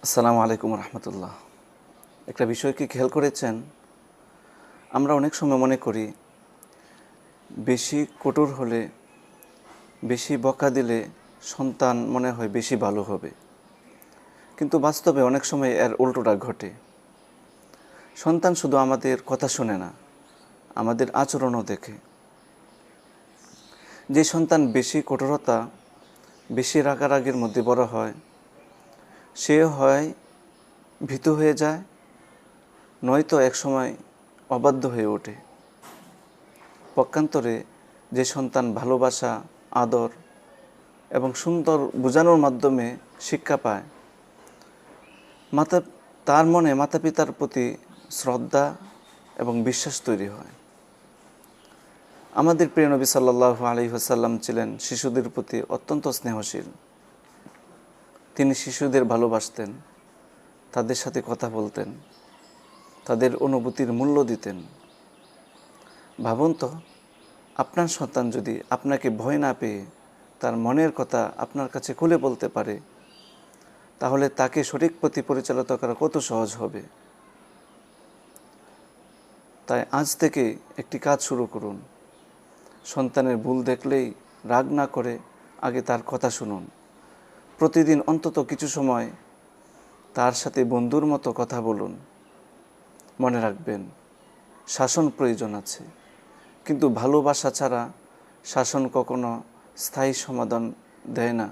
আসসালামু আলাইকুম রহমতুল্লাহ। একটা বিষয় কি খেয়াল করেছেন? আমরা অনেক সময় মনে করি বেশি কঠোর হলে, বেশি বকা দিলে সন্তান মনে হয় বেশি ভালো হবে, কিন্তু বাস্তবে অনেক সময় এর উল্টোটা ঘটে। সন্তান শুধু আমাদের কথা শোনে না, আমাদের আচরণও দেখে। যে সন্তান বেশি কঠোরতা, বেশি রাগারাগির মধ্যে বড় হয়, সে হয় ভীতু হয়ে যায়, নয়তো একসময় অবাধ্য হয়ে ওঠে। পক্ষান্তরে যে সন্তান ভালোবাসা, আদর এবং সুন্দর বোঝানোর মাধ্যমে শিক্ষা পায়, তার মনে মাতা পিতার প্রতি শ্রদ্ধা এবং বিশ্বাস তৈরি হয়। আমাদের প্রিয় নবী সাল্লাল্লাহু আলাইহি ওয়াসাল্লাম ছিলেন শিশুদের প্রতি অত্যন্ত স্নেহশীল। তিনি শিশুদের ভালোবাসতেন, তাদের সাথে কথা বলতেন, তাদের অনুভূতির মূল্য দিতেন। ভাবুন তো, আপনার সন্তান যদি আপনাকে ভয় না পেয়ে তার মনের কথা আপনার কাছে খুলে বলতে পারে, তাহলে তাকে সঠিক পথে পরিচালিত করা কত সহজ হবে। তাই আজ থেকে একটি কাজ শুরু করুন। সন্তানের ভুল দেখলেই রাগ না করে আগে তার কথা শুনুন। প্রতিদিন অন্তত কিছু সময় তার সাথে বন্ধুর মতো কথা বলুন। মনে রাখবেন, শাসন প্রয়োজন আছে, কিন্তু ভালোবাসা ছাড়া শাসন কখনো স্থায়ী সমাধান দেয় না।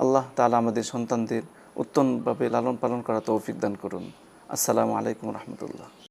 আল্লাহ তাআলা আমাদের সন্তানদের উত্তমভাবে লালন পালন করা তৌফিক দান করুন। আসসালামু আলাইকুম রহমতুল্লাহ।